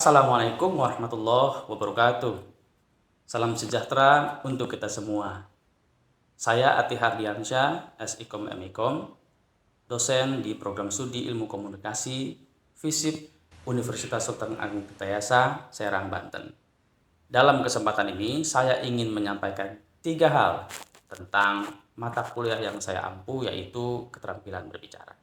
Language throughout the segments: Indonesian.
Assalamualaikum warahmatullahi wabarakatuh. Salam sejahtera untuk kita semua. Saya Ati Hardiansyah, SIKOM MIKOM, dosen di Program Studi Ilmu Komunikasi FISIP Universitas Sultan Ageng-Tirtayasa, Serang, Banten. Dalam kesempatan ini, saya ingin menyampaikan 3 hal tentang mata kuliah yang saya ampu, yaitu keterampilan berbicara.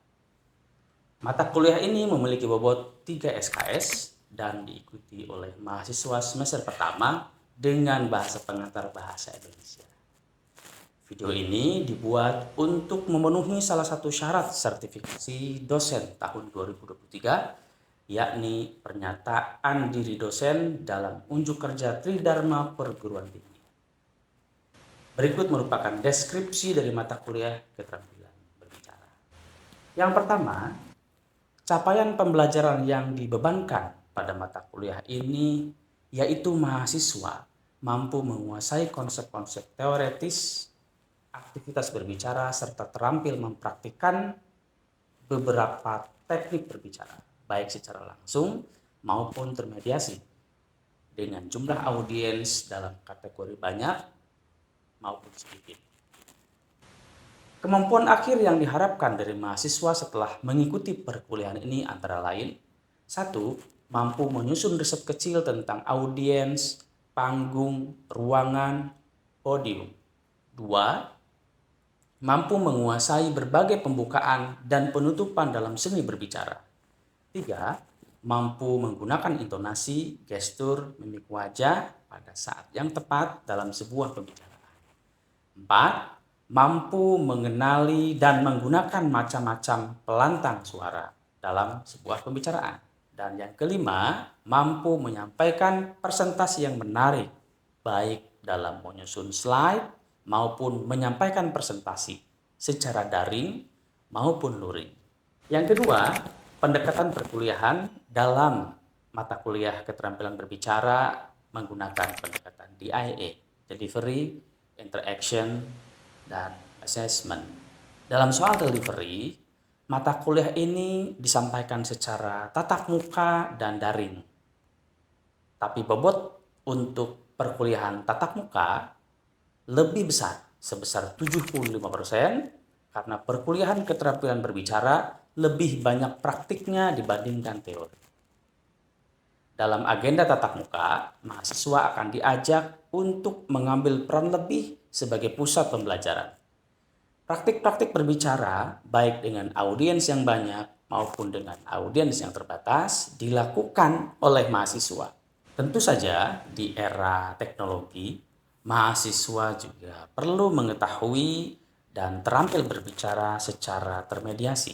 Mata kuliah ini memiliki bobot 3 SKS dan diikuti oleh mahasiswa semester pertama dengan bahasa pengantar bahasa Indonesia. Video ini dibuat untuk memenuhi salah satu syarat sertifikasi dosen tahun 2023, yakni pernyataan diri dosen dalam unjuk kerja Tridharma Perguruan Tinggi. Berikut merupakan deskripsi dari mata kuliah keterampilan berbicara. Yang pertama, capaian pembelajaran yang dibebankan pada mata kuliah ini yaitu mahasiswa mampu menguasai konsep-konsep teoretis, aktivitas berbicara, serta terampil mempraktikkan beberapa teknik berbicara, baik secara langsung maupun termediasi, dengan jumlah audiens dalam kategori banyak maupun sedikit. Kemampuan akhir yang diharapkan dari mahasiswa setelah mengikuti perkuliahan ini antara lain: 1. Mampu menyusun riset kecil tentang audiens, panggung, ruangan, podium. 2. Mampu menguasai berbagai pembukaan dan penutupan dalam seni berbicara. 3. Mampu menggunakan intonasi, gestur, mimik wajah pada saat yang tepat dalam sebuah pembicaraan. 4. Mampu mengenali dan menggunakan macam-macam pelantang suara dalam sebuah pembicaraan. Dan yang kelima, mampu menyampaikan presentasi yang menarik, baik dalam menyusun slide maupun menyampaikan presentasi secara daring maupun luring. Yang kedua, pendekatan perkuliahan dalam mata kuliah keterampilan berbicara menggunakan pendekatan DIA, Delivery, Interaction, dan Assessment. Dalam soal delivery, mata kuliah ini disampaikan secara tatap muka dan daring. Tapi bobot untuk perkuliahan tatap muka lebih besar, sebesar 75%, karena perkuliahan keterampilan berbicara lebih banyak praktiknya dibandingkan teori. Dalam agenda tatap muka, mahasiswa akan diajak untuk mengambil peran lebih sebagai pusat pembelajaran. Praktik-praktik berbicara, baik dengan audiens yang banyak maupun dengan audiens yang terbatas, dilakukan oleh mahasiswa. Tentu saja di era teknologi, mahasiswa juga perlu mengetahui dan terampil berbicara secara termediasi.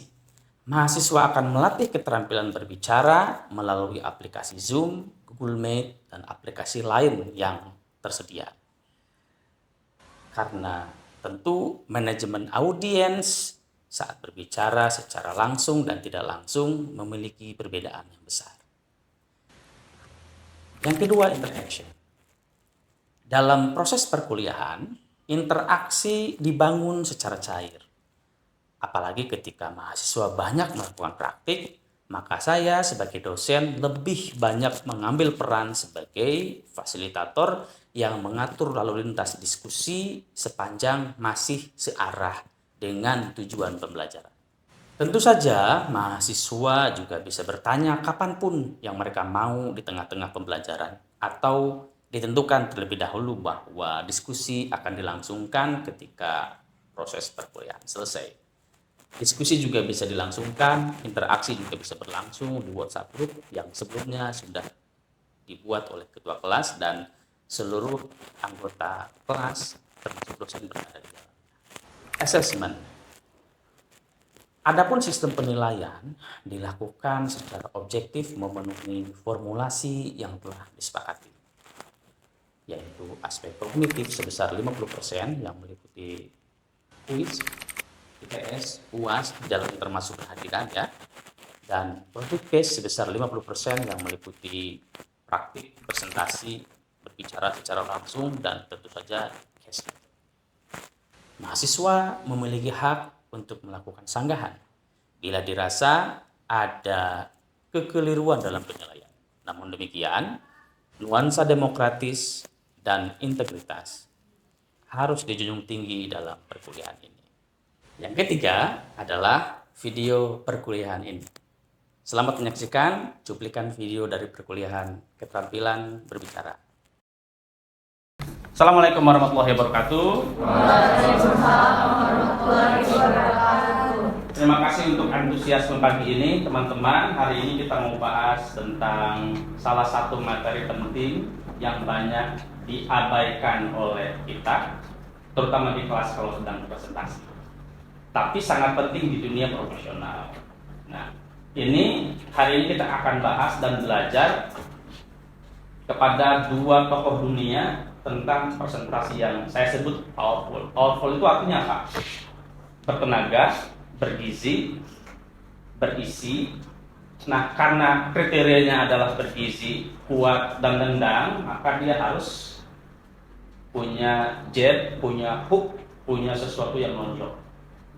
Mahasiswa akan melatih keterampilan berbicara melalui aplikasi Zoom, Google Meet, dan aplikasi lain yang tersedia. Karena tentu manajemen audiens saat berbicara secara langsung dan tidak langsung memiliki perbedaan yang besar. Yang kedua, interaction. Dalam proses perkuliahan, interaksi dibangun secara cair. Apalagi ketika mahasiswa banyak melakukan praktik, maka saya sebagai dosen lebih banyak mengambil peran sebagai fasilitator yang mengatur lalu lintas diskusi sepanjang masih searah dengan tujuan pembelajaran. Tentu saja mahasiswa juga bisa bertanya kapanpun yang mereka mau di tengah-tengah pembelajaran, atau ditentukan terlebih dahulu bahwa diskusi akan dilangsungkan ketika proses perkuliahan selesai. Diskusi juga bisa dilangsungkan, interaksi juga bisa berlangsung di WhatsApp group yang sebelumnya sudah dibuat oleh ketua kelas dan seluruh anggota kelas termasuk dosen berada di dalam. Assessment. Adapun sistem penilaian dilakukan secara objektif memenuhi formulasi yang telah disepakati, yaitu aspek kognitif sebesar 50% yang meliputi kuis, IPS, UAS, di dalam termasuk kehadiran ya, dan project case sebesar 50% yang meliputi praktik, presentasi, berbicara secara langsung, dan tentu saja case. Mahasiswa memiliki hak untuk melakukan sanggahan bila dirasa ada kekeliruan dalam penilaian. Namun demikian, nuansa demokratis dan integritas harus dijunjung tinggi dalam perkuliahan ini. Yang ketiga adalah video perkuliahan ini. Selamat menyaksikan cuplikan video dari perkuliahan keterampilan berbicara. Assalamualaikum warahmatullahi wabarakatuh. Waalaikumsalam warahmatullahi wabarakatuh. Terima kasih untuk antusiasme pagi ini, teman-teman. Hari ini kita mau bahas tentang salah satu materi penting yang banyak diabaikan oleh kita, terutama di kelas kalau sedang presentasi. Tapi sangat penting di dunia profesional. Nah, hari ini kita akan bahas dan belajar kepada dua tokoh dunia tentang presentasi yang saya sebut powerful. Powerful itu artinya apa? Bertenaga, bergizi, berisi. Nah, karena kriterianya adalah bergizi, kuat, dan nendang, maka dia harus punya jab, punya hook, punya sesuatu yang nonjok.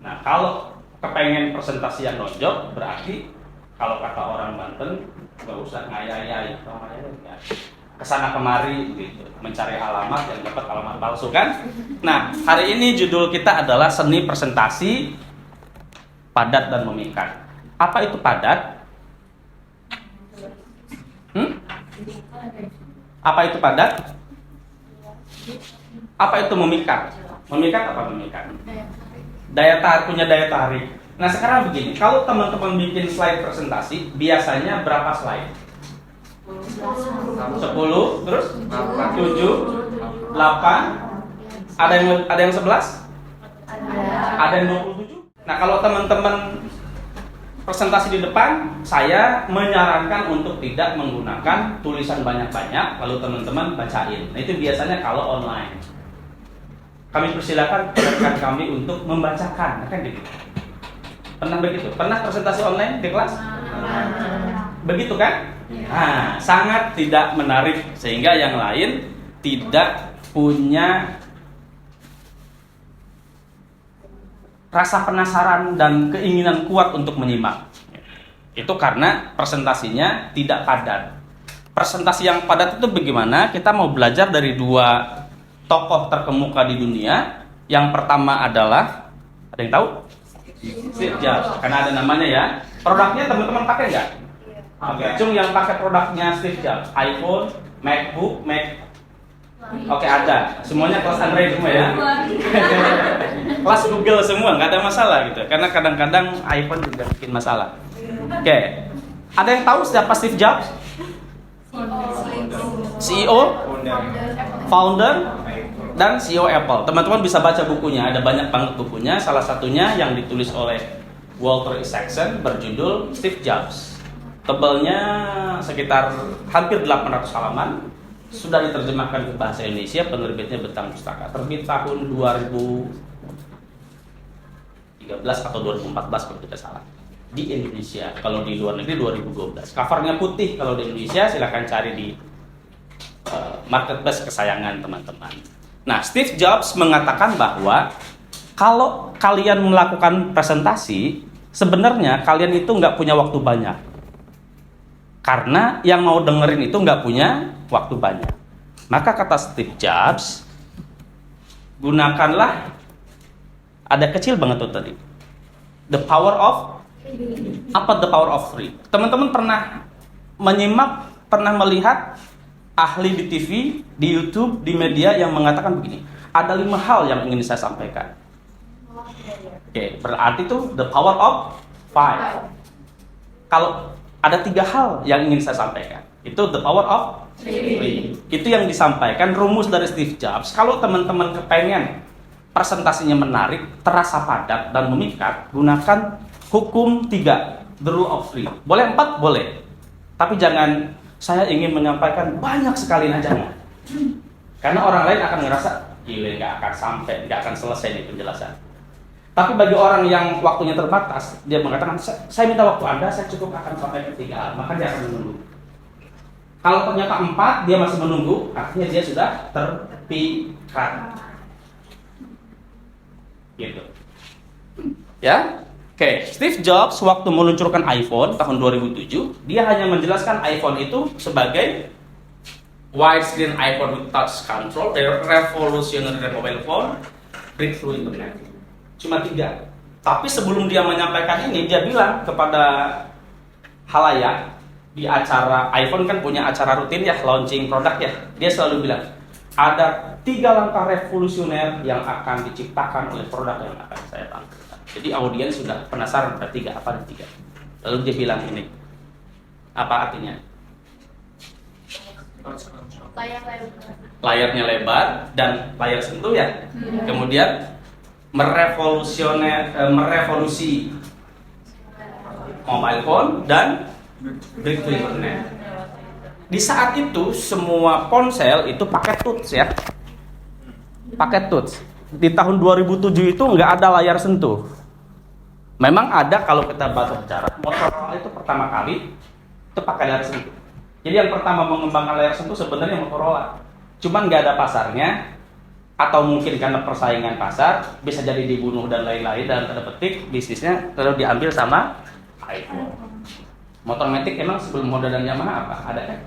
Nah, kalau kepengen presentasi yang nonjok, berarti kalau kata orang Banten, nggak usah ngayai, kesana kemari gitu, mencari alamat yang dapat alamat palsu kan. Nah, hari ini judul kita adalah seni presentasi padat dan memikat. Apa itu padat? Apa itu padat? Apa itu memikat? Memikat apa memikat? Punya daya tarik. Nah, sekarang begini, kalau teman-teman bikin slide presentasi, biasanya berapa slide? 10, terus 7, 8, ada yang 11? Ada yang 27? Nah, kalau teman-teman presentasi di depan, saya menyarankan untuk tidak menggunakan tulisan banyak-banyak, lalu teman-teman bacain. Nah, itu biasanya kalau online. Kami persilakan rekan kami untuk membacakan, kan gitu. Pernah begitu? Pernah presentasi online di kelas? Begitu kan? Nah, sangat tidak menarik sehingga yang lain tidak punya rasa penasaran dan keinginan kuat untuk menyimak. Itu karena presentasinya tidak padat. Presentasi yang padat itu bagaimana? Kita mau belajar dari dua tokoh terkemuka di dunia. Yang pertama adalah, ada yang tahu? Steve Jobs, karena ada namanya ya. Produknya teman-teman pakai nggak? Oke, cung yang pakai produknya Steve Jobs, iPhone, MacBook, Mac. Oke, ada. Semuanya kelas Android semua ya. Kelas Google semua, nggak ada masalah gitu. Karena kadang-kadang iPhone juga bikin masalah. Oke, ada yang tahu siapa Steve Jobs? CEO, founder, dan CEO Apple. Teman-teman bisa baca bukunya, ada banyak banget bukunya. Salah satunya yang ditulis oleh Walter Isaacson berjudul Steve Jobs. Tebalnya sekitar hampir 800 halaman. Sudah diterjemahkan ke bahasa Indonesia, penerbitnya Bentang Pustaka. Terbit tahun 2013 atau 2014 kalau tidak salah. Di Indonesia, kalau di luar negeri 2012. Covernya putih, kalau di Indonesia silakan cari di marketplace kesayangan teman-teman. Nah, Steve Jobs mengatakan bahwa kalau kalian melakukan presentasi, sebenarnya kalian itu nggak punya waktu banyak. Karena yang mau dengerin itu nggak punya waktu banyak. Maka kata Steve Jobs, gunakanlah, ada kecil banget tuh tadi, the power of, apa the power of three. Teman-teman pernah menyimak, pernah melihat ahli di TV, di YouTube, di media yang mengatakan begini, ada 5 hal yang ingin saya sampaikan. Oke, berarti itu the power of 5. Kalau ada 3 hal yang ingin saya sampaikan, itu the power of 3. Itu yang disampaikan, rumus dari Steve Jobs. Kalau teman-teman kepengen presentasinya menarik, terasa padat dan memikat, gunakan hukum 3, the rule of 3. Boleh 4? Boleh. Tapi jangan saya ingin menyampaikan banyak sekali, jangan. Karena orang lain akan ngerasa gile, nggak akan sampai, nggak akan selesai nih penjelasan. Tapi bagi orang yang waktunya terbatas, dia mengatakan, saya minta waktu Anda, saya cukup akan sampai ke 3 hal, maka dia akan menunggu. Kalau ternyata 4, dia masih menunggu, artinya dia sudah terpikat. Gitu. Ya, Oke, Steve Jobs waktu meluncurkan iPhone tahun 2007, dia hanya menjelaskan iPhone itu sebagai widescreen iPhone with touch control, revolutionary mobile phone, breakthrough internet. Cuma 3. Tapi sebelum dia menyampaikan ini, dia bilang kepada halayak di acara iPhone kan punya acara rutin ya, launching produk ya. Dia selalu bilang ada 3 langkah revolusioner yang akan diciptakan oleh produk yang akan saya tampilkan. Jadi audiens sudah penasaran pada 3 apa ada 3. Lalu dia bilang ini, apa artinya? Layarnya lebar dan layar sentuh ya. Kemudian merevolusi mobile phone dan breakthrough internet. Di saat itu semua ponsel itu pakai touch ya. Pakai touch. Di tahun 2007 itu nggak ada layar sentuh. Memang ada kalau kita baca sejarah, Motorola itu pertama kali itu pakai layar sentuh. Jadi yang pertama mengembangkan layar sentuh sebenarnya Motorola. Cuman nggak ada pasarnya, atau mungkin karena persaingan pasar bisa jadi dibunuh dan lain-lain, dalam tanda petik bisnisnya lalu diambil sama iPhone. Motor Matic emang sebelum Honda dan Yamaha apa? Ada kan?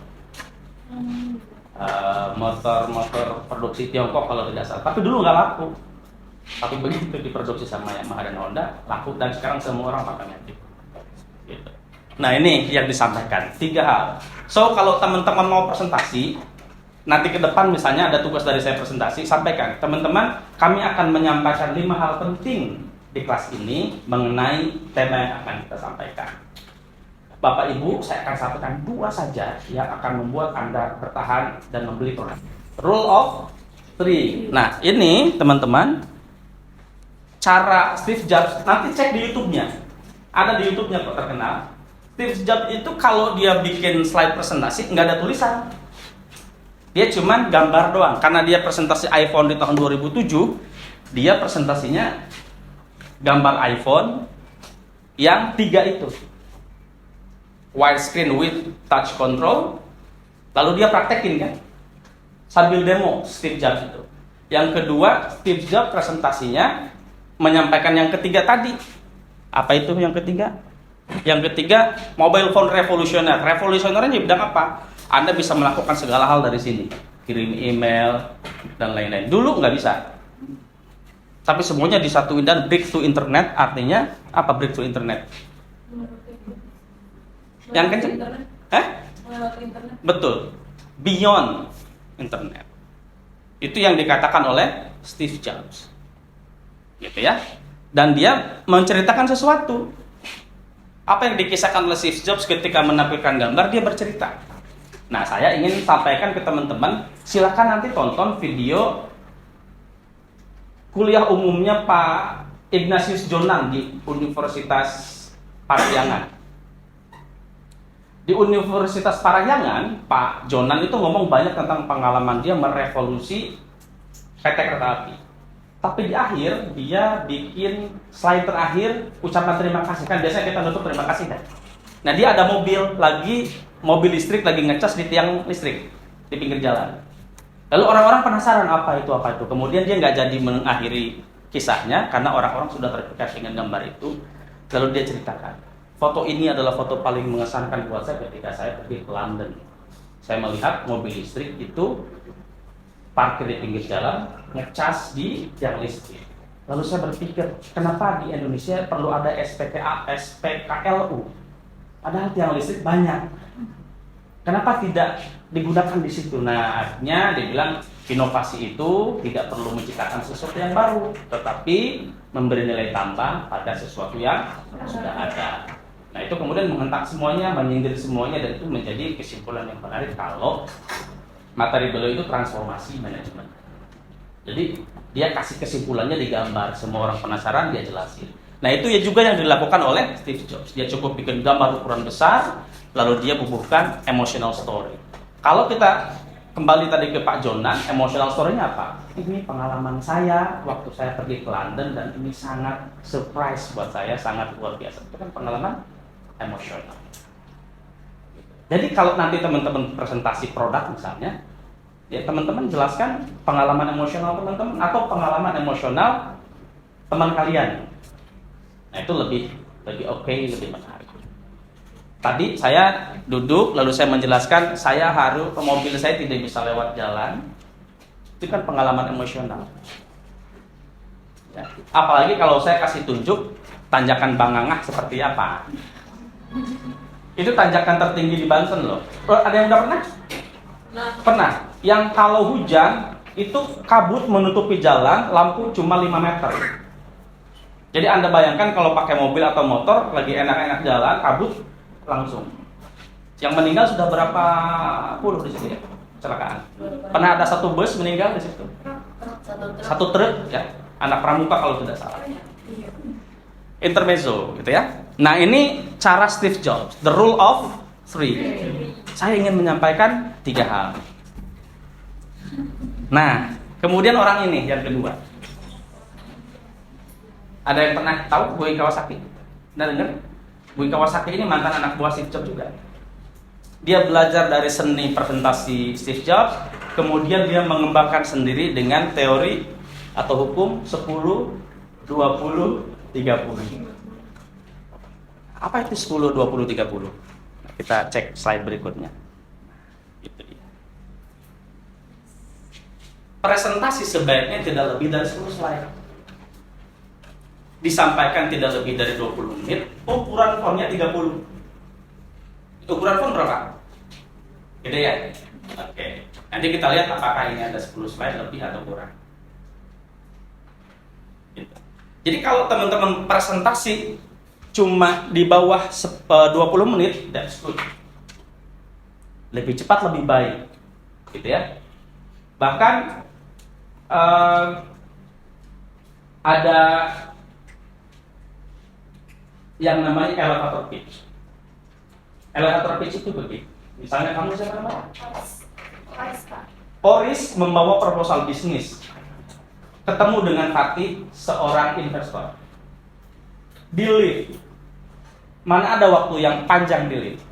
Motor produksi Tiongkok kalau tidak salah. Tapi dulu nggak laku. Tapi begitu diproduksi sama Yamaha dan Honda laku, dan sekarang semua orang pakai Matic. Gitu. Nah ini yang disampaikan 3 hal. So kalau teman-teman mau presentasi nanti ke depan misalnya ada tugas dari saya presentasi, sampaikan teman-teman kami akan menyampaikan 5 hal penting di kelas ini mengenai tema yang akan kita sampaikan. Bapak Ibu, saya akan sampaikan 2 saja yang akan membuat Anda bertahan dan membeli produk. Rule of 3. Nah, ini teman-teman cara Steve Jobs, nanti cek di YouTube-nya. Ada di YouTube-nya kok terkenal. Steve Jobs itu kalau dia bikin slide presentasi nggak ada tulisan. Dia cuman gambar doang. Karena dia presentasi iPhone di tahun 2007, dia presentasinya gambar iPhone yang 3 itu. Widescreen with touch control. Lalu dia praktekin kan, sambil demo Steve Jobs itu. Yang kedua, Steve Jobs presentasinya menyampaikan yang ketiga tadi. Apa itu yang ketiga? Yang ketiga, mobile phone revolusioner. Revolusionernya di bidang apa? Anda bisa melakukan segala hal dari sini, kirim email dan lain-lain. Dulu nggak bisa, tapi semuanya disatuin. Dan breakthrough internet artinya apa? Breakthrough internet yang kenceng? Betul, beyond internet. Itu yang dikatakan oleh Steve Jobs, gitu ya. Dan dia menceritakan sesuatu. Apa yang dikisahkan oleh Steve Jobs ketika menampilkan gambar, dia bercerita. Nah, saya ingin sampaikan ke teman-teman, silakan nanti tonton video kuliah umumnya Pak Ignatius Jonan di Universitas Parahyangan. Di Universitas Parahyangan, Pak Jonan itu ngomong banyak tentang pengalaman dia merevolusi PT kereta api. Tapi di akhir, dia bikin slide terakhir, ucapan terima kasih. Kan biasanya kita nutup terima kasih kan? Nah, dia ada mobil listrik lagi ngecas di tiang listrik di pinggir jalan. Lalu orang-orang penasaran apa itu. Kemudian dia nggak jadi mengakhiri kisahnya karena orang-orang sudah terpikat dengan gambar itu. Lalu dia ceritakan, foto ini adalah foto paling mengesankan buat saya ketika saya pergi ke London. Saya melihat mobil listrik itu parkir di pinggir jalan, ngecas di tiang listrik. Lalu saya berpikir, kenapa di Indonesia perlu ada SPKLU? Padahal tiang listrik banyak. Kenapa tidak digunakan di situ? Nah, akhirnya dia bilang inovasi itu tidak perlu menciptakan sesuatu yang baru, tetapi memberi nilai tambah pada sesuatu yang sudah ada. Nah, itu kemudian menghentak semuanya, menyindir semuanya, dan itu menjadi kesimpulan yang menarik kalau materi beliau itu transformasi manajemen. Jadi dia kasih kesimpulannya di gambar, semua orang penasaran dia jelasin. Nah, itu ya juga yang dilakukan oleh Steve Jobs. Dia cukup bikin gambar ukuran besar, lalu dia bubuhkan emotional story. Kalau kita kembali tadi ke Pak Jonan, emotional story-nya apa? Ini pengalaman saya waktu saya pergi ke London dan ini sangat surprise buat saya, sangat luar biasa. Itu kan pengalaman emosional. Jadi kalau nanti teman-teman presentasi produk misalnya, ya teman-teman jelaskan pengalaman emosional teman-teman atau pengalaman emosional teman kalian. Nah, itu lebih lebih oke, lebih menarik. Tadi saya duduk lalu saya menjelaskan mobil saya tidak bisa lewat jalan. Itu kan pengalaman emosional. Ya. Apalagi kalau saya kasih tunjuk tanjakan Bangangah seperti apa. Itu tanjakan tertinggi di Banten loh. Ada yang udah pernah? Pernah. Yang kalau hujan itu kabut menutupi jalan, lampu cuma 5 meter. Jadi Anda bayangkan kalau pakai mobil atau motor lagi enak-enak jalan, kabut langsung. Yang meninggal sudah berapa puluh di situ ya? Kecelakaan. Pernah ada satu bus meninggal di situ. Satu truk ya, anak pramuka kalau tidak salah. Intermezzo gitu ya. Nah, ini cara Steve Jobs, the rule of three. Saya ingin menyampaikan 3 hal. Nah, kemudian orang ini yang kedua. Ada yang pernah tahu Boy Kawasaki? Pernah dengar? Boy Kawasaki ini mantan anak buah Steve Jobs juga. Dia belajar dari seni presentasi Steve Jobs, kemudian dia mengembangkan sendiri dengan teori atau hukum 10, 20, 30. Apa itu 10, 20, 30? Nah, kita cek slide berikutnya. Itu dia. Presentasi sebaiknya tidak lebih dari 10 slide. Disampaikan tidak lebih dari 20 menit, ukuran fontnya 30. Ukuran font berapa? Gede ya? Oke. Nanti kita lihat apakah ini ada 10 slide lebih atau kurang. Gitu. Jadi kalau teman-teman presentasi cuma di bawah 20 menit, that's good. Lebih cepat lebih baik. Gitu ya. Bahkan ada yang namanya elevator pitch. Elevator pitch itu begini. Misalnya kamu siapa namanya? Oris membawa proposal bisnis. Ketemu dengan Fatih, seorang investor. Di lift. Mana ada waktu yang panjang di lift?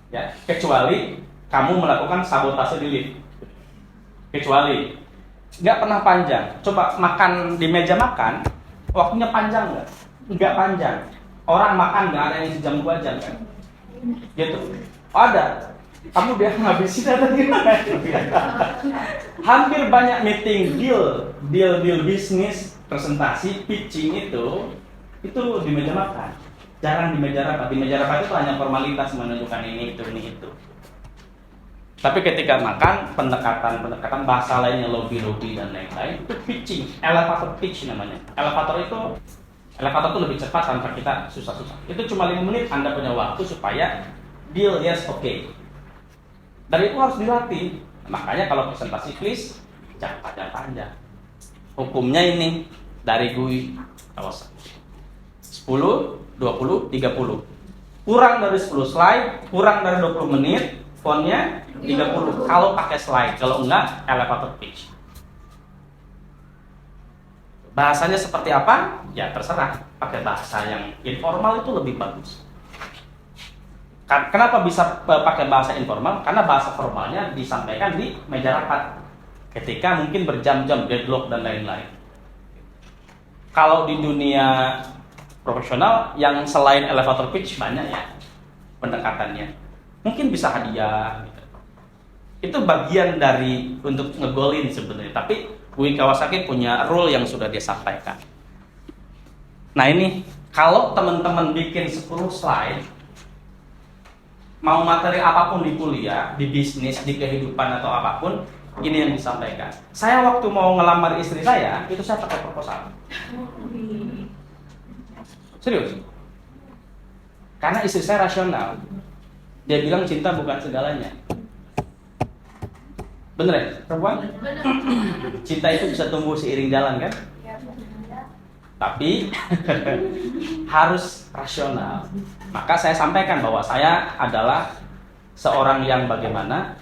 Ya, kecuali kamu melakukan sabotase di lift. Kecuali nggak pernah panjang. Coba makan di meja makan, waktunya panjang nggak? Nggak panjang. Orang makan nggak ada yang sejam 2 jam kan? Gitu. Oh, ada. Kamu dia ngabisin atau gimana? Hampir banyak meeting deal bisnis, presentasi, pitching itu di meja makan. Jarang di meja rapat. Di meja rapat itu hanya formalitas menunjukkan ini itu. Tapi ketika makan, pendekatan bahasa lainnya lobby dan lain-lain itu pitching, elevator pitch namanya. Elevator itu lebih cepat tanpa kita susah-susah. Itu cuma 5 menit Anda punya waktu supaya deal yes okay. Dan itu harus dilatih. Makanya kalau presentasi please jangan panjang-panjang. Hukumnya ini dari GUI Kawasaki. 10, 20, 30. Kurang dari 10 slide, kurang dari 20 menit, fontnya 30. Kalau pakai slide, kalau enggak elevator pitch. Bahasanya seperti apa? Ya terserah. Pakai bahasa yang informal itu lebih bagus. Kenapa bisa pakai bahasa informal? Karena bahasa formalnya disampaikan di meja rapat ketika mungkin berjam-jam deadlock dan lain-lain. Kalau di dunia profesional yang selain elevator pitch banyak ya pendekatannya. Mungkin bisa hadiah gitu. Itu bagian dari untuk ngegolin sebenarnya. Tapi Boy Kawasaki punya rule yang sudah dia sampaikan. Nah ini kalau teman-teman bikin 10 slide, mau materi apapun di kuliah, di bisnis, di kehidupan atau apapun, ini yang disampaikan. Saya waktu mau ngelamar istri saya, itu saya pakai proposal. Serius. Karena istri saya rasional. Dia bilang cinta bukan segalanya. Bener ya, perempuan? Cinta itu bisa tumbuh seiring jalan kan? Tapi harus rasional. Maka saya sampaikan bahwa saya adalah seorang yang bagaimana.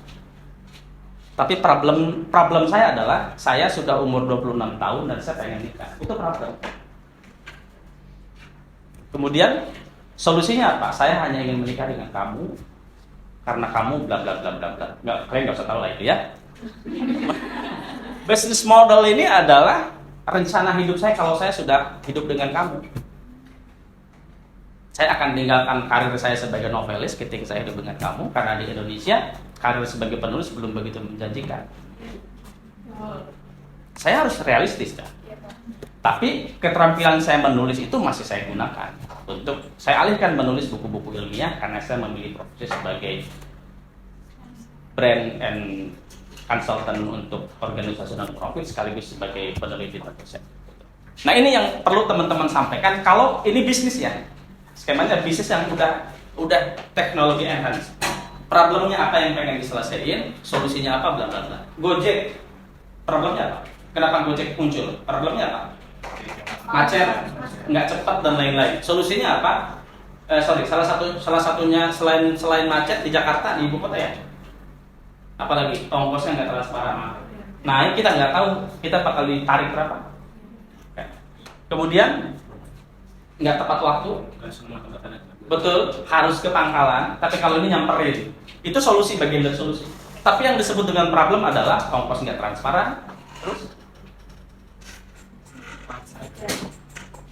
Tapi problem saya adalah saya sudah umur 26 tahun dan saya pengen nikah. Itu problem. Kemudian solusinya apa? Saya hanya ingin menikah dengan kamu karena kamu bla bla bla bla bla. Kalian nggak usah tahu lah itu ya. Business model ini adalah rencana hidup saya kalau saya sudah hidup dengan kamu. Saya akan tinggalkan karir saya sebagai novelis ketika saya hidup dengan kamu, karena di Indonesia karir sebagai penulis belum begitu menjanjikan. Saya harus realistis kan. Tapi keterampilan saya menulis itu masih saya gunakan untuk saya alihkan menulis buku-buku ilmiah karena saya memilih profesi sebagai brand and consultant untuk organisasi non-profit sekaligus sebagai peneliti terkait. Nah ini yang perlu teman-teman sampaikan kalau ini bisnis ya. Skemanya bisnis yang udah teknologi enhance. Problemnya apa yang pengen diselesaikan, solusinya apa, bla bla bla. Gojek, problemnya apa? Kenapa Gojek muncul? Problemnya apa? Macet, nggak cepat dan lain-lain. Solusinya apa? Salah satunya selain macet di Jakarta, di ibu kota ya. Apalagi ongkosnya nggak transparan. Nah ini kita nggak tahu kita bakal ditarik berapa. Kemudian nggak tepat waktu. Betul, harus ke pangkalan. Tapi kalau ini nyamperin, itu solusi, bagian dari solusi. Tapi yang disebut dengan problem adalah ongkos nggak transparan. Terus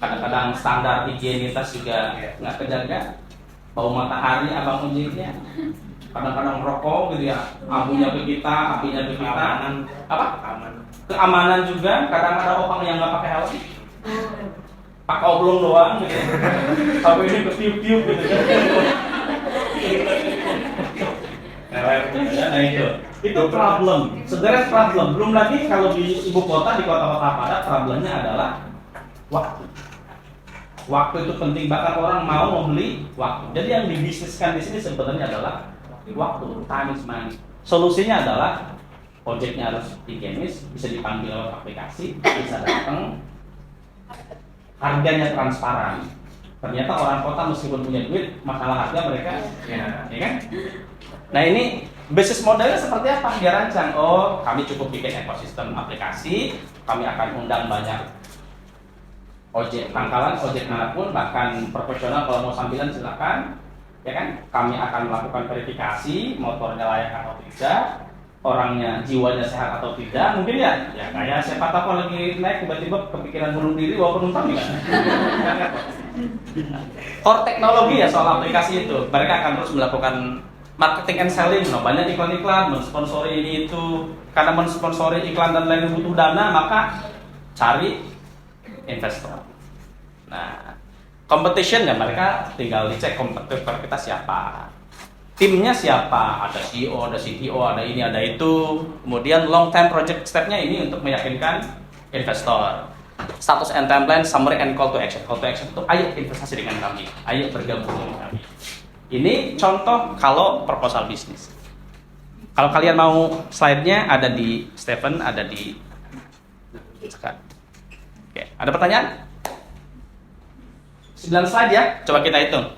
kadang-kadang standar higienitas juga nggak kejaga. Bau matahari abang ojeknya. Kadang-kadang rokok gitu ya, abunya ke kita, apinya ke kita. Keamanan juga. Kadang-kadang orang yang nggak pakai helm, pakai oblong doang gitu. Sampai ini ketiup-tiup gitu kan. Nah itu problem. Sederet problem. Belum lagi kalau di ibu kota, di kota-kota padat, problemnya adalah waktu. Waktu itu penting, bahkan orang mau membeli waktu. Jadi yang dibisniskan di sini sebenarnya adalah waktu, time is money. Solusinya adalah ojeknya harus higienis, bisa dipanggil lewat aplikasi, bisa datang, harganya transparan. Ternyata orang kota meskipun punya duit, masalah harga mereka, ya kan? Nah ini bisnis modelnya seperti apa? Dia rancang. Oh, kami cukup bikin ekosistem aplikasi, kami akan undang banyak ojek pangkalan, ojek manapun, bahkan profesional kalau mau sambilan silakan, ya kan? Kami akan melakukan verifikasi motornya layak atau tidak, orangnya jiwanya sehat atau tidak, mungkin ya kayak siapa tahu kalau lagi naik tiba-tiba kepikiran bunuh diri bawa penumpang gimana? Core teknologi ya soal aplikasi itu, mereka akan terus melakukan marketing and selling, banyak iklan-iklan, mensponsori ini itu, karena mensponsori iklan dan lain butuh dana, maka cari investor. Nah, competition ya mereka tinggal dicek kompetitor kita siapa, timnya siapa, ada CEO, ada CTO, ada ini, ada itu. Kemudian long term project stepnya ini untuk meyakinkan investor. Status and timeline, summary and call to action. Call to action itu ayo investasi dengan kami, ayo bergabung dengan kami. Ini contoh kalau proposal bisnis. Kalau kalian mau slide-nya ada di Stephen, ada di sekarang. Oke, ada pertanyaan? 9 slide ya, coba kita hitung.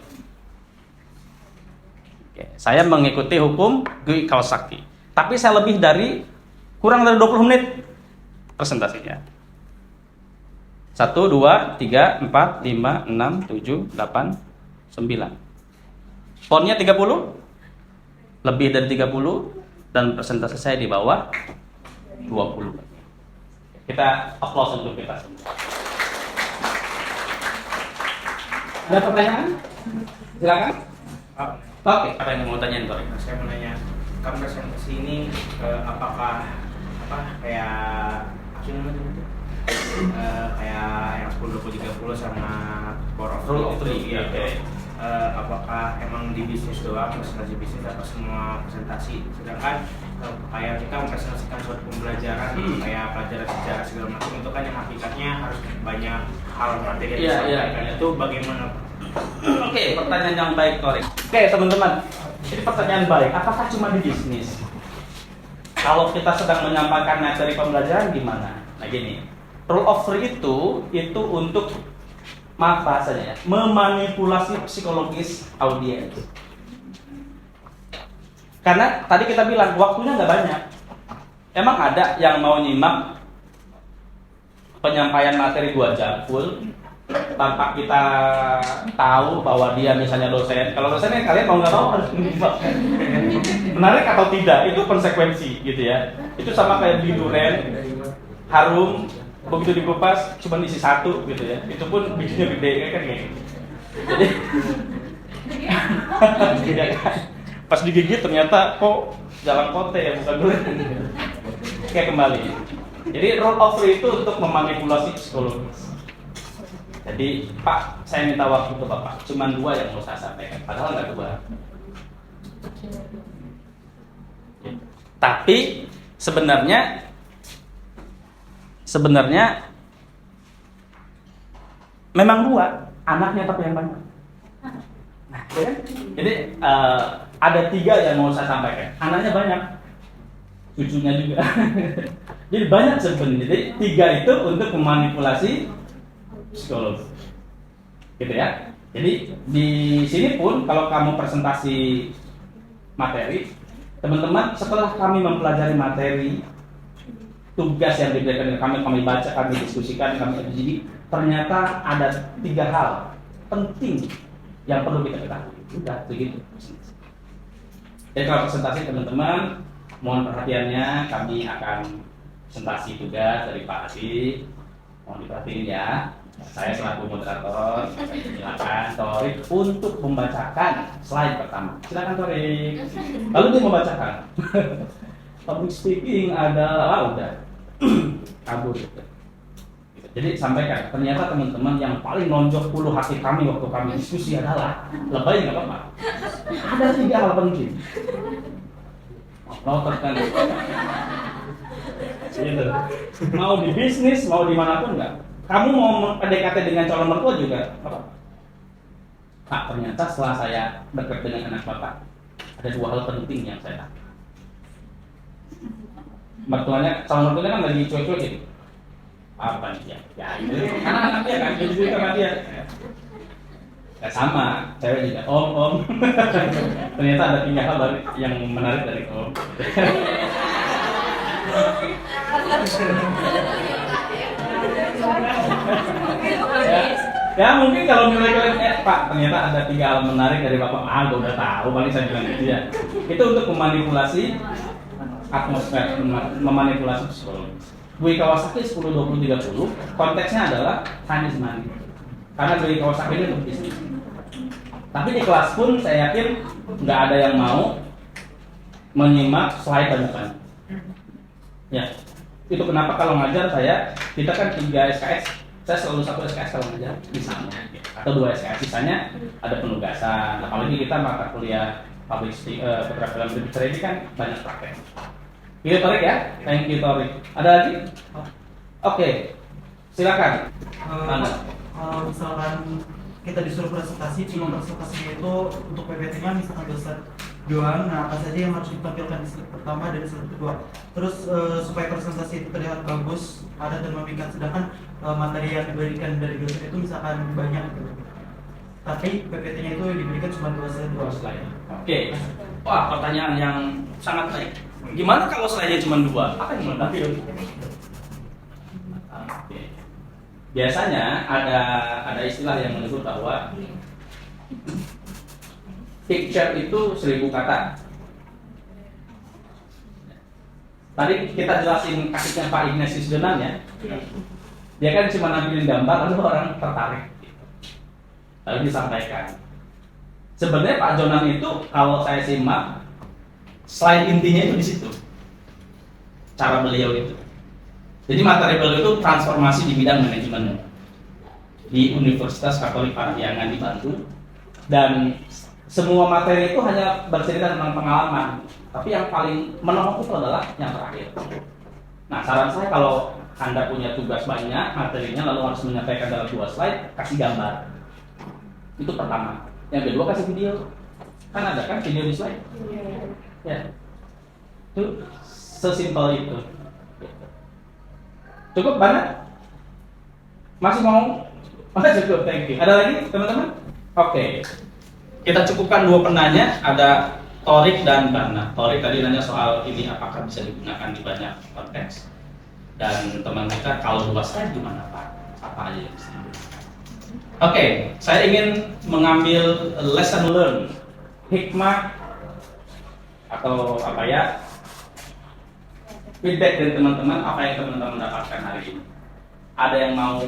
Oke, saya mengikuti hukum Guy Kawasaki. Tapi saya lebih dari kurang dari 20 menit presentasinya. 1, 2, 3, 4, 5, 6, 7, 8, 9. Fontnya 30, lebih dari 30, dan presentasi saya di bawah 20. Kita applause untuk kita semua. Ada pertanyaan? Silakan. Oke, apa yang mau tanyain Tori? Saya mau nanya, kan presentasi ini apakah kayak kayak yang 10, 20, 30 sama Rule of three, gitu. okay. Apakah emang di bisnis doang, presentasi bisnis atau semua presentasi? Sedangkan kayak kita mempresentasikan suatu pembelajaran, kayak pelajaran sejarah segala macam, itu kan yang hakikatnya harus banyak hal materi yang disampaikan. Itu bagaimana? Oke, pertanyaan yang baik, Tori. Oke, teman-teman, ini pertanyaan baik. Apakah cuma di bisnis? Kalau kita sedang menyampaikan materi pembelajaran gimana? Nah gini, rule of three itu untuk, maaf bahasanya ya, memanipulasi psikologis audiens. Karena tadi kita bilang waktunya nggak banyak. Emang ada yang mau nyimak penyampaian materi 2 jam full tanpa kita tahu bahwa dia misalnya dosen. Kalau dosen kan kalian mau nggak mau harus menyimak. Menarik atau tidak itu konsekuensi gitu ya. Itu sama kayak beli durian harum, begitu dikupas cuma isi 1 gitu ya. Itu pun bijinya gede kan kayak gitu. Jadi tidak kan? Pas digigit ternyata kok jalan kote ya, bukan dulu. Oke, kembali. Jadi role of three itu untuk memanipulasi psikologis. Jadi Pak, saya minta waktu ke Bapak, cuma 2 yang mau saya sampaikan, padahal nggak 2. Tapi sebenarnya memang 2 anaknya, tapi yang banyak. Nah, ya kan? Jadi ada 3 yang mau saya sampaikan. Anaknya banyak, cucunya juga. Jadi banyak sebenarnya. Jadi 3 itu untuk memanipulasi psikologi, gitu ya. Jadi di sini pun kalau kamu presentasi materi, teman-teman, setelah kami mempelajari materi, tugas yang diberikan kami baca, kami diskusikan, kami uji, ternyata ada 3 hal penting yang perlu kita ketahui. Udah begitu. Jadi kalau presentasi teman-teman, mohon perhatiannya, kami akan presentasi tugas dari Pak Adi. Mohon diperhatiin ya. Saya selaku moderator, silakan Torik untuk membacakan slide pertama. Silakan Torik. Lalu dia membacakan. Public speaking adalah udah kabur gitu. Jadi sampaikan, ternyata teman-teman yang paling nonjok puluh hati kami waktu kami diskusi adalah lebay nggak apa-apa. Ada 3 hal penting. Mau terkan. Gitu. Mau di bisnis, mau dimanapun nggak. Kamu mau PDKT dengan calon mertua juga apa? Nah, ternyata setelah saya dekat dengan anak bapak, ada 2 hal penting yang saya tahu. Calon mertuanya kan lagi cuek-cuek gitu. Apa nih ya? Ya itu anak-anak dia kan, jadi sama dia. Ya sama, cewek juga om. Ternyata ada 3 hal yang menarik dari om. Ya mungkin kalau nilai kalian Pak, ternyata ada 3 hal menarik dari bapak. Gue udah tahu, paling saya bilang gitu ya. Itu untuk memanipulasi atmosfer, memanipulasi psikologi. Doi Kawasaki 10-20-30 konteksnya adalah time is money. Karena Doi Kawasaki ini untuk bisnis. Tapi di kelas pun saya yakin nggak ada yang mau menyimak slide bajakan. Ya, itu kenapa kalau ngajar kita kan 3 SKS, saya selalu 1 SKS kalau ngajar misalnya, atau 2 SKS, sisanya ada penugasan. Apalagi kita mata kuliah public keterampilan berbicara ini kan banyak praktek. Gitu Torik ya, thank you Torik. Ada lagi? Oke, silakan. Kalau misalkan kita disuruh presentasi, cuma presentasinya itu untuk PPT-nya misalkan dosen doang, nah apa saja yang harus ditampilkan di slide pertama dan slide kedua. Terus supaya presentasi itu terlihat bagus, padat dan memikat, sedangkan materi yang diberikan dari dosen itu misalkan banyak gitu. Tapi PPT-nya itu diberikan cuma 2 slide. Oke. Wah, pertanyaan yang sangat baik. Gimana kalau slide-nya cuma 2? Apa yang mau tampil? Oke. Biasanya ada istilah yang menyebut bahwa picture itu 1000 kata. Tadi kita jelasin kasusnya Pak Ignatius Jonan ya. Dia kan cuma nampilin gambar lalu orang tertarik. Lalu disampaikan. Sebenarnya Pak Jonan itu kalau saya simak slide intinya itu di situ. Cara beliau itu. Jadi materi beliau itu transformasi di bidang manajemen di Universitas Katolik Parahyangan di Bandung, dan semua materi itu hanya bercerita tentang pengalaman, tapi yang paling menonjol itu adalah yang terakhir. Nah, saran saya kalau Anda punya tugas banyak materinya lalu harus menyampaikan dalam 2 slide, kasih gambar. Itu pertama. Yang kedua kasih video. Kan ada kan video di slide? Ya. Itu sesimpel itu. Cukup banget? Masih mau? Cukup, thank you. Ada lagi teman-teman? Oke. Kita cukupkan 2 penanya, ada Torik dan Barna. Torik tadi nanya soal ini apakah bisa digunakan di banyak konteks. Dan teman kita kalau 2 slide gimana Pak? Apa aja yang bisa digunakan? Oke, saya ingin mengambil lesson learn, hikmah atau apa ya, feedback dari teman-teman, apa yang teman-teman dapatkan hari ini. Ada yang mau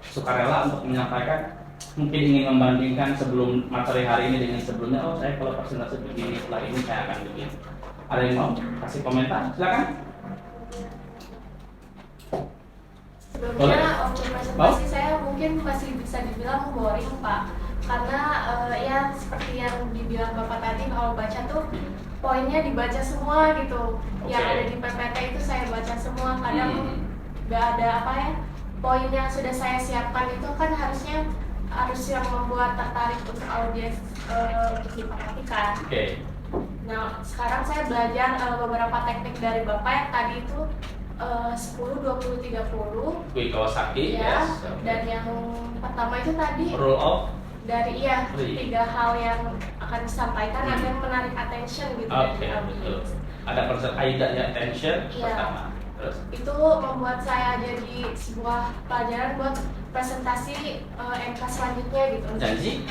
sukarela untuk menyampaikan? mungkin ingin membandingkan sebelum materi hari ini dengan sebelumnya. Oh, saya kalau presentasi begini, setelah ini saya akan begini. Ada yang mau kasih komentar? Silakan. Sebelumnya waktu presentasi saya mungkin masih bisa dibilang boring Pak, karena ya seperti yang dibilang Bapak tadi, kalau baca tuh poinnya dibaca semua gitu. Yang ada di PPT itu saya baca semua, kadang nggak ada apa ya, poin yang sudah saya siapkan itu kan harus yang membuat tertarik untuk audiens untuk diperhatikan. Nah, sekarang saya belajar beberapa teknik dari Bapak yang tadi itu 10, 20, 30. Kui Kawasaki, Ya, yes. dan yang pertama itu tadi Rule of dari 3 hal yang akan disampaikan agar menarik attention gitu dari betul. audiens. Ada konsep AIDA ya, attention Iya. pertama. Terus Itu membuat saya jadi sebuah pelajaran buat presentasi MK selanjutnya gitu. janji.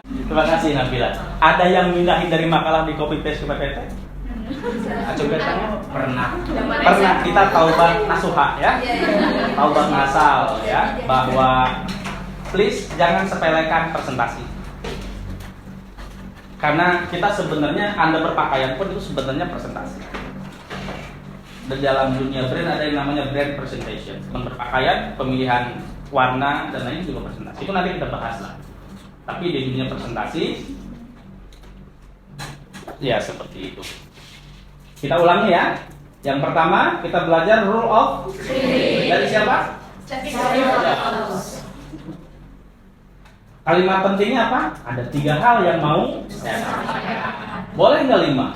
Terima kasih Nabila. Ada yang mindahin dari makalah di copy paste ke PPT? Coba tanya. Pernah. Pernah. Kita taubat nasuha ya. Taubat ngasal ya, bahwa please jangan sepelekan presentasi. Karena kita sebenarnya Anda berpakaian pun itu sebenarnya presentasi. Di dalam dunia brand ada yang namanya brand presentation. Berpakaian, pemilihan warna dan lain juga presentasi. Itu nanti kita bahas lah. Tapi di dunia presentasi ya seperti itu. Kita ulangi ya. Yang pertama kita belajar rule of dari siapa? Kalimat pentingnya apa? Ada 3 hal yang mau saya sampaikan. Boleh nggak 5?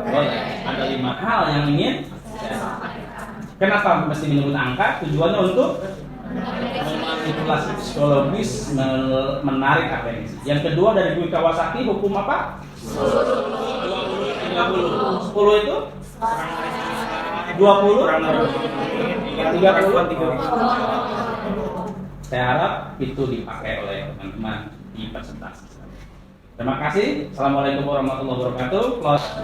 Boleh. Ada 5 hal yang ingin saya sampaikan. Kenapa mesti menyebut angka? Tujuannya untuk memanipulasi psikologis, menarik atensi. Yang kedua dari Kui Kawasaki, hukum apa? 10 itu 20 30. Saya harap itu dipakai oleh teman-teman di presentasi. Terima kasih. Assalamualaikum warahmatullahi wabarakatuh. Close.